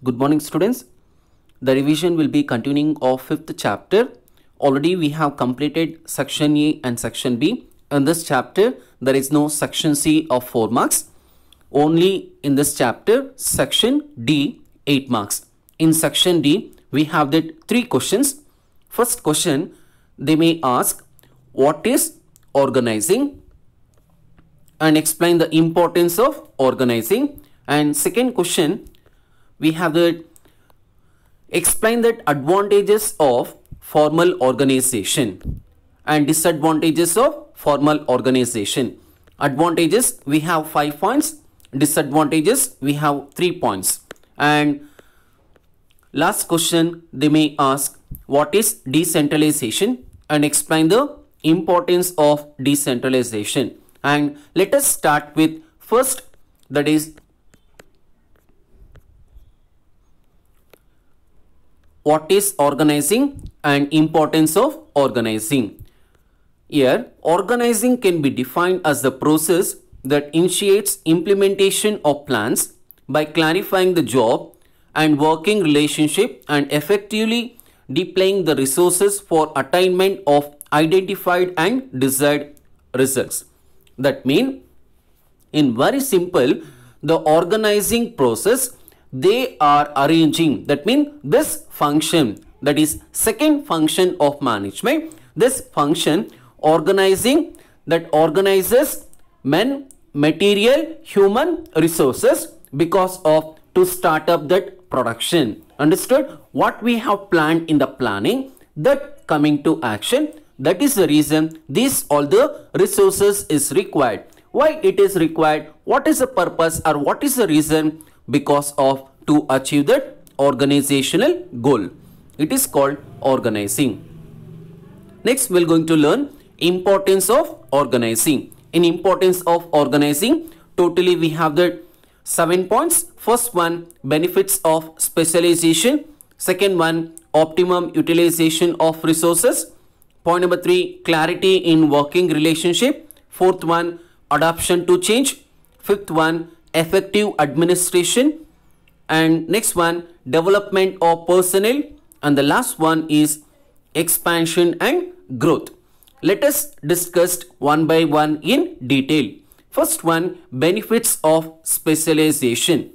Good morning, students. The revision will be continuing of fifth chapter. Already we have completed section A and section B. In this chapter, there is no section C of 4 marks. Only in this chapter, section D, 8 marks. In section D, we have the 3 questions. First question, they may ask, what is organizing? And explain the importance of organizing. And second question, we have the explain the advantages of formal organization and disadvantages of formal organization. Advantages, we have 5 points. Disadvantages, we have 3 points. And last question, they may ask, what is decentralization? And explain the importance of decentralization. And let us start with first, that is what is organizing and importance of organizing. Here, organizing can be defined as the process that initiates implementation of plans by clarifying the job and working relationship and effectively deploying the resources for attainment of identified and desired results. That means, in very simple, the organizing process, they are arranging. That means this function, that is second function of management, this function organizing, that organizes men, material, human resources because of to start up that production. Understood? What we have planned in the planning, that coming to action, that is the reason these all the resources is required. Why it is required? What is the purpose or what is the reason? Because of to achieve that organizational goal. It is called organizing. Next, we are going to learn importance of organizing. In importance of organizing, totally we have the 7 points. First one, benefits of specialization. Second one, optimum utilization of resources. Point number 3, clarity in working relationship. Fourth one, adaptation to change. Fifth one, effective administration. And next one, development of personnel. And the last one is expansion and growth. Let us discuss one by one in detail. First one, benefits of specialization.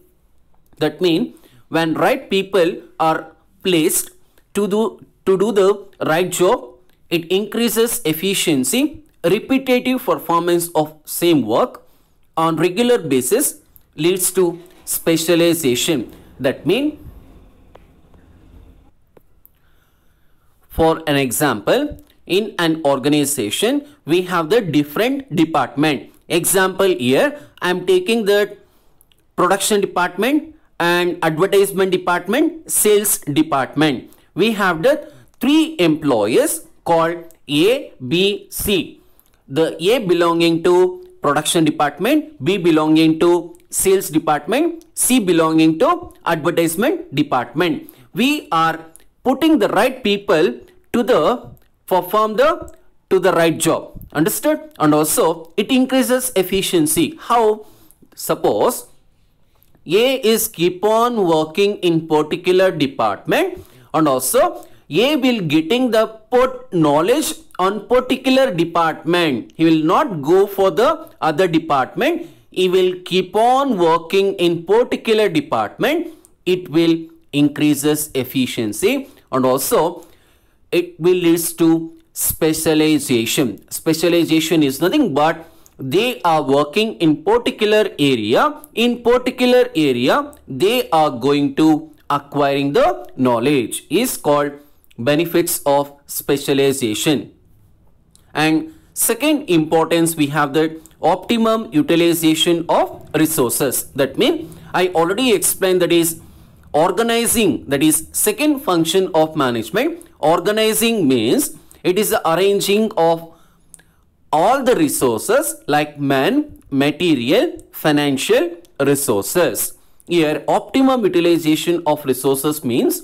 That means when right people are placed to do the right job, it increases efficiency. Repetitive performance of same work on regular basis leads to specialization. That means, for an example, in an organization, we have the different department. Example here, I am taking the production department and advertisement department, sales department. We have the 3 employees called A, B, C. The A belonging to production department, B belonging to sales department, C belonging to advertisement department. We are putting the right people to the perform the right job. Understood? And also it increases efficiency. How? Suppose A is keep on working in particular department, and also A will getting the knowledge on particular department. He will not go for the other department. He will keep on working in particular department. It will increases efficiency, and also it will lead to specialization. Specialization is nothing but they are working in particular area. In particular area, they are going to acquiring the knowledge. Is called benefits of specialization. And second importance, we have the optimum utilization of resources. That means I already explained, that is organizing, that is second function of management. Organizing means it is the arranging of all the resources like man, material, financial resources. Here optimum utilization of resources means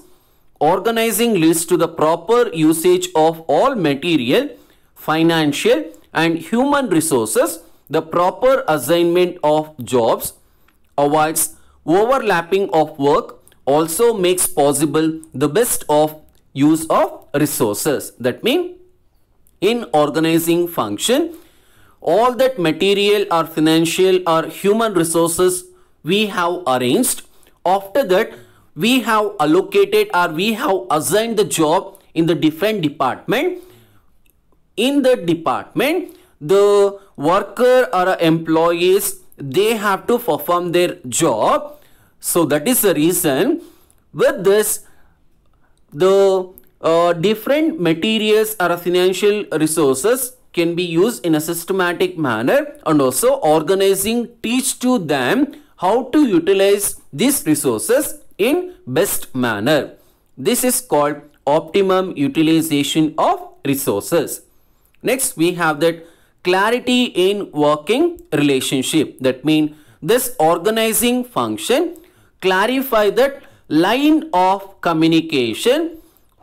organizing leads to the proper usage of all material, financial and human resources, the proper assignment of jobs, avoids overlapping of work, also makes possible the best of use of resources. That means in organizing function, all that material or financial or human resources we have arranged. After that, we have allocated or we have assigned the job in the different department. In the department, the worker or employees, they have to perform their job. So that is the reason. With this, the different materials or financial resources can be used in a systematic manner, and also organizing teach to them how to utilize these resources in best manner. This is called optimum utilization of resources. Next, we have that clarity in working relationship. That means this organizing function clarify that line of communication,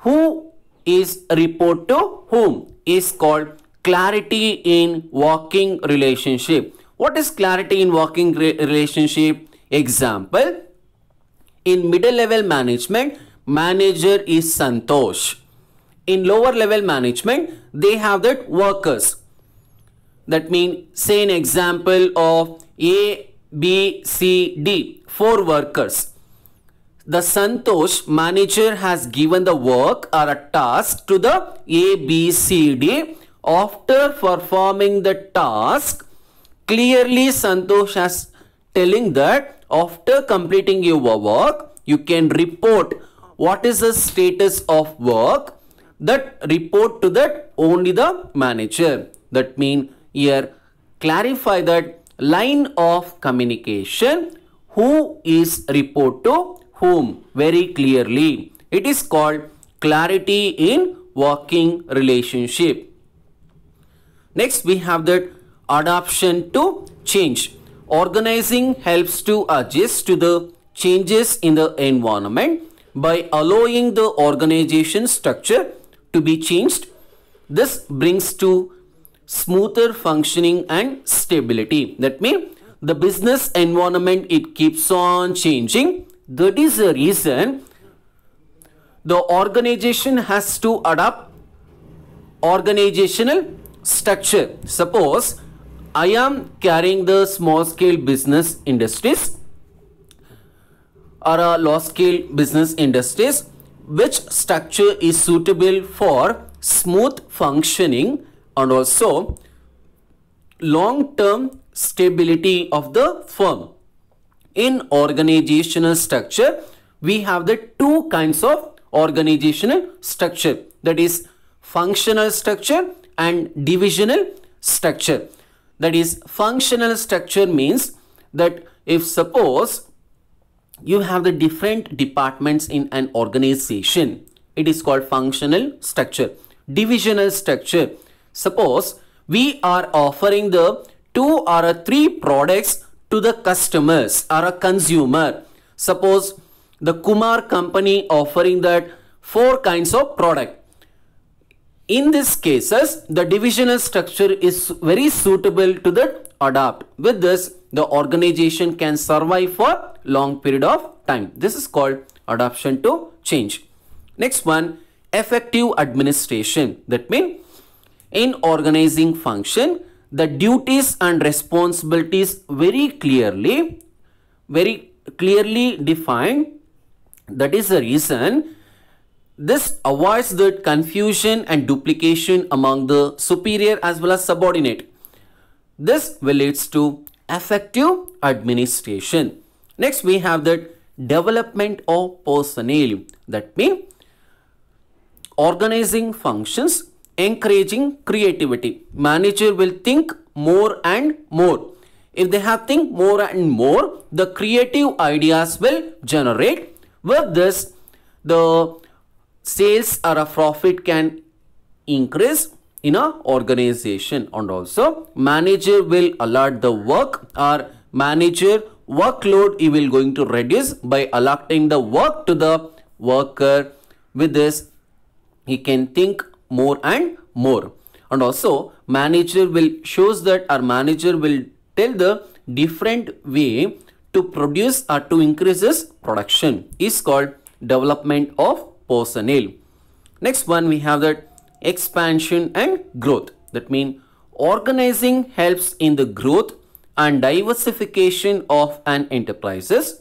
who is report to whom, is called clarity in working relationship. What is clarity in working relationship? Example, in middle level management, manager is Santosh. In lower level management, they have that workers. That means, say an example of A, B, C, D, 4 workers. The Santosh manager has given the work or a task to the A, B, C, D. After performing the task, clearly Santosh has telling that after completing your work, you can report what is the status of work. That report to that only the manager. That means here clarify that line of communication, who is report to whom, very clearly. It is called clarity in working relationship. Next, we have that adaptation to change. Organizing helps to adjust to the changes in the environment by allowing the organization structure to be changed. This brings to smoother functioning and stability. That means the business environment, it keeps on changing. That is the reason the organization has to adapt organizational structure. Suppose I am carrying the small scale business industries or a large scale business industries. Which structure is suitable for smooth functioning and also long-term stability of the firm? In organizational structure, we have the 2 kinds of organizational structure, that is functional structure and divisional structure. That is, functional structure means that if suppose you have the different departments in an organization, it is called functional structure. Divisional structure, suppose we are offering the 2 or 3 products to the customers or a consumer. Suppose the Kumar company offering that 4 kinds of product. In these cases, the divisional structure is very suitable to the adapt. With this, the organization can survive for long period of time. This is called adaptation to change. Next one, effective administration. That means in organizing function, the duties and responsibilities very clearly defined. That is the reason this avoids the confusion and duplication among the superior as well as subordinate. This will lead to effective administration. Next, we have the development of personnel. That means organizing functions encouraging creativity. Manager will think more and more. If they have think more and more, the creative ideas will generate. With this, the sales or a profit can increase in a organization, and also manager will allot the work or manager workload he will going to reduce by allotting the work to the worker. With this, he can think more and more, and also manager will shows that our manager will tell the different way to produce or to increase his production is called development of personnel. Next one we have that expansion and growth. That means organizing helps in the growth and diversification of an enterprises.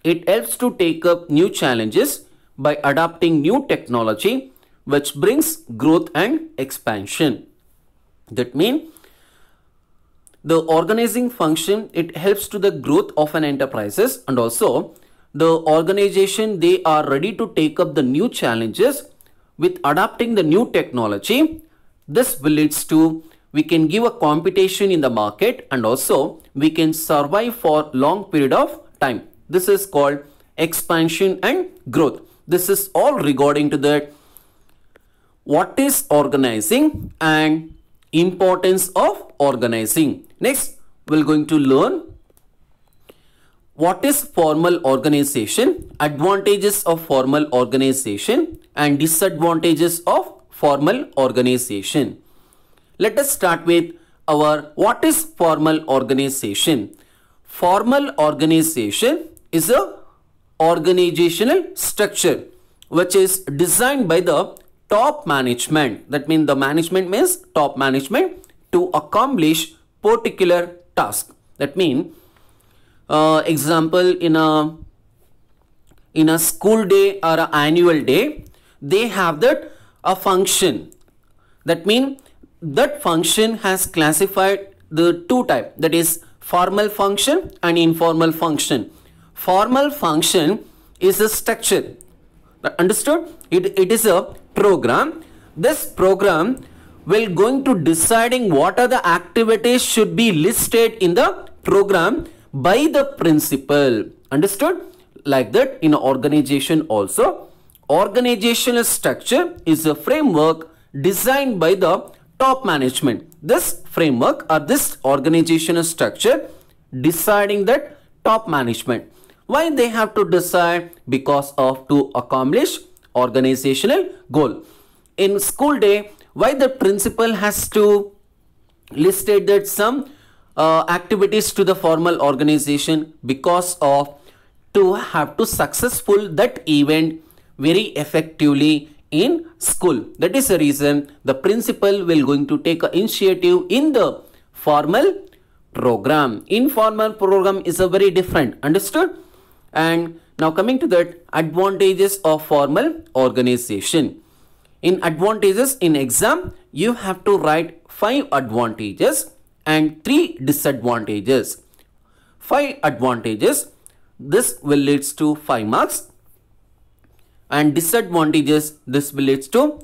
It helps to take up new challenges by adopting new technology which brings growth and expansion. That means the organizing function, it helps to the growth of an enterprises, and also the organization, they are ready to take up the new challenges with adopting the new technology. This will leads to we can give a competition in the market, and also we can survive for long period of time. This is called expansion and growth. This is all regarding to that what is organizing and importance of organizing. Next, we're going to learn what is formal organization, advantages of formal organization and disadvantages of formal organization. Let us start with our what is formal organization. Formal organization is a organizational structure which is designed by the top management. That means the management means top management to accomplish particular task. That means example in a school day or an annual day, they have that a function. That means that function has classified the two type, that is formal function and informal function. Formal function is a structure. Understood? It is a program. This program will going to deciding what are the activities should be listed in the program by the principal. Understood? Like that in an organization also. Organizational structure is a framework designed by the top management. This framework or this organizational structure deciding that top management. Why they have to decide? Because of to accomplish organizational goal. In school day, why the principal has to listed that some activities to the formal organization? Because of to have to successful that event very effectively in school. That is the reason the principal will going to take an initiative in the formal program. Informal program is a very different. Understood? And now coming to that advantages of formal organization. In advantages in exam, you have to write 5 advantages and 3 disadvantages. 5 advantages, this will leads to 5 marks, and disadvantages, this will leads to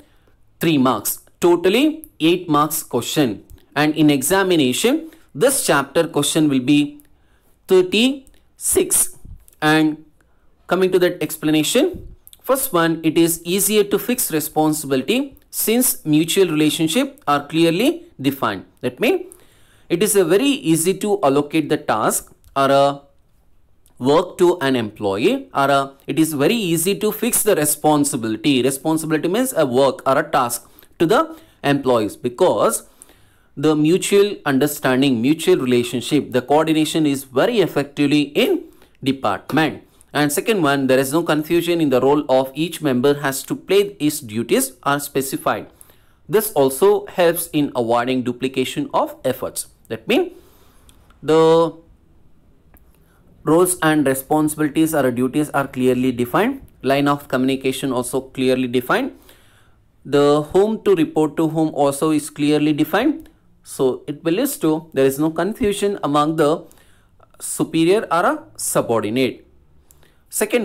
3 marks. Totally 8 marks question. And in examination, this chapter question will be 36. And coming to that explanation, first one, it is easier to fix responsibility since mutual relationship are clearly defined. That means it is a very easy to allocate the task or a work to an employee, or it is very easy to fix the responsibility. Responsibility means a work or a task to the employees, because the mutual understanding, mutual relationship, the coordination is very effectively in department. And second one, there is no confusion in the role of each member has to play his duties are specified. This also helps in avoiding duplication of efforts. That means the roles and responsibilities or duties are clearly defined. Line of communication also clearly defined. The whom to report to whom also is clearly defined. So it will lead to there is no confusion among the superior or a subordinate. Third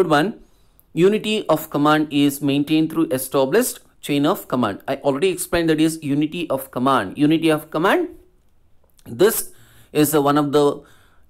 one, unity of command is maintained through established chain of command. I already explained that is unity of command. Unity of command, this is one of the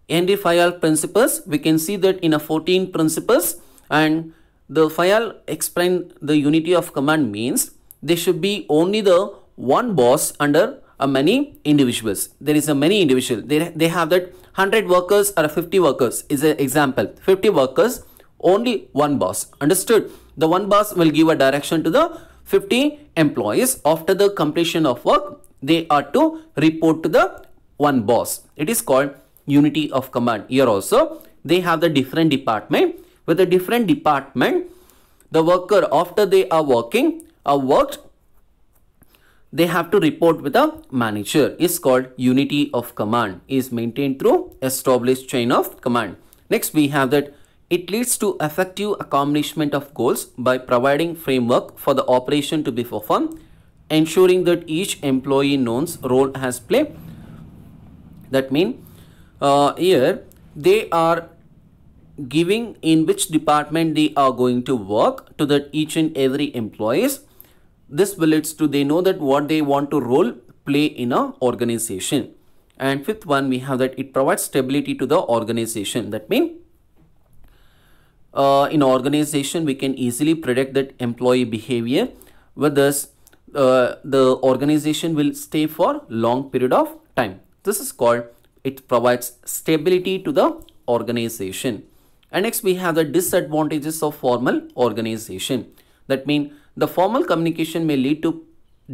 Henry Fayol principles. We can see that in a 14 principles, and the Fayol explained the unity of command means there should be only the one boss under many individuals. There is a many individual. They have that 100 workers or 50 workers is an example. 50 workers, only one boss. Understood? The one boss will give a direction to the 50 employees. After the completion of work, they are to report to the one boss. It is called unity of command. Here also they have the different department. With a different department, the worker, after they are worked, they have to report with a manager. Is called unity of command, is maintained through established chain of command. Next we have that it leads to effective accomplishment of goals by providing framework for the operation to be performed, ensuring that each employee knows role has played. That means here they are giving in which department they are going to work to that each and every employees. This will leads to they know that what they want to role play in a organization. And fifth one, we have that it provides stability to the organization. That means in organization we can easily predict that employee behavior. With this the organization will stay for long period of time. This is called it provides stability to the organization. And next we have the disadvantages of formal organization. That means the formal communication may lead to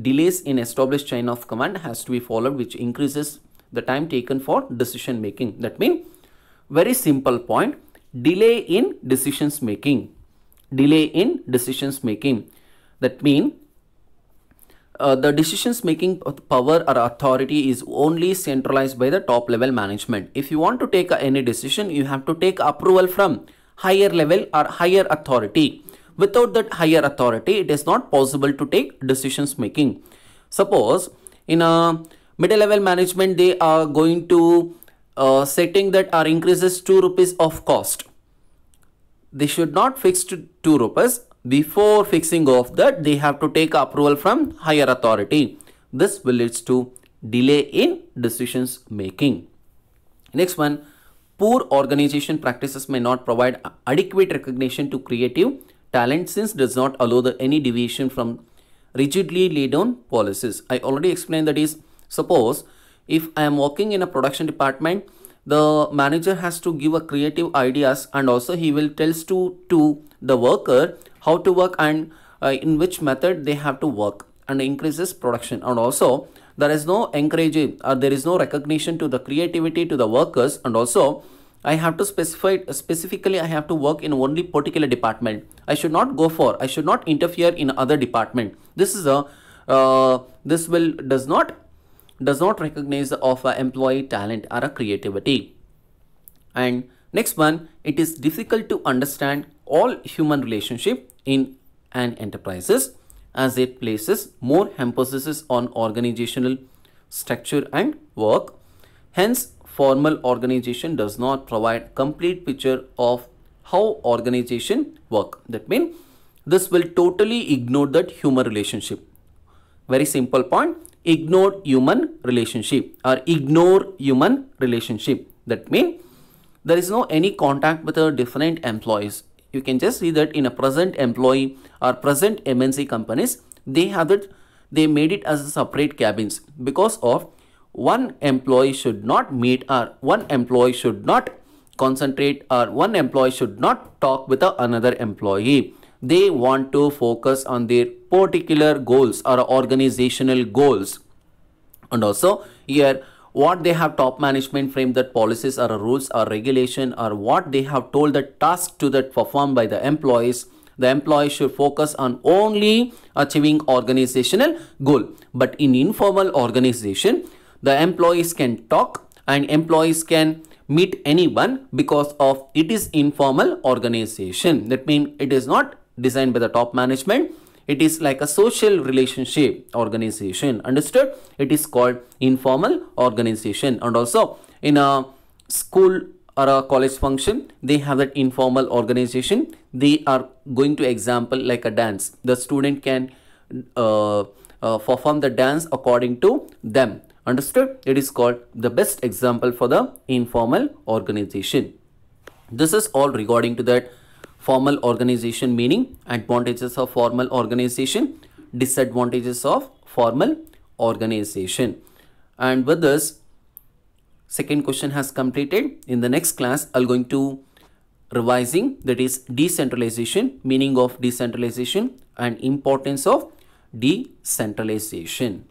delays in established chain of command has to be followed, which increases the time taken for decision making. That means very simple point, delay in decisions making. Delay in decisions making. That means the decisions making power or authority is only centralized by the top level management. If you want to take any decision, you have to take approval from higher level or higher authority. Without that higher authority, it is not possible to take decisions making. Suppose in a middle level management, they are going to setting that or increases 2 rupees of cost. They should not fix to 2 rupees. Before fixing of that, they have to take approval from higher authority. This will lead to delay in decisions making. Next one, poor organization practices may not provide adequate recognition to creative talent since does not allow any deviation from rigidly laid down policies. I already explained that is, suppose if I am working in a production department, the manager has to give a creative ideas and also he will tells to the worker how to work and in which method they have to work and increases production. And also there is no encouraging or there is no recognition to the creativity to the workers. And also I have to specifically I have to work in only particular department. I should not interfere in other department. This is a does not recognize of a employee talent or a creativity. And next one, it is difficult to understand all human relationship in an enterprises as it places more emphasis on organizational structure and work. Hence, formal organization does not provide complete picture of how organization work. That means this will totally ignore that human relationship. Very simple point, ignore human relationship or ignore human relationship. That means there is no any contact with the different employees. You can just see that in a present employee or present MNC companies, they have it, they made it as a separate cabins because of one employee should not meet or one employee should not concentrate or one employee should not talk with another employee. They want to focus on their particular goals or organizational goals. And also here what they have top management frame that policies or rules or regulation or what they have told the task to that performed by the employees. The employee should focus on only achieving organizational goal. But in informal organization, the employees can talk and employees can meet anyone because of it is informal organization. That means it is not designed by the top management. It is like a social relationship organization. Understood? It is called informal organization. And also in a school or a college function, they have that informal organization. They are going to example like a dance. The student can perform the dance according to them. Understood? It is called the best example for the informal organization. This is all regarding to that formal organization meaning, advantages of formal organization, disadvantages of formal organization. And with this, second question has completed. In the next class, I'll going to revising, that is decentralization, meaning of decentralization and importance of decentralization.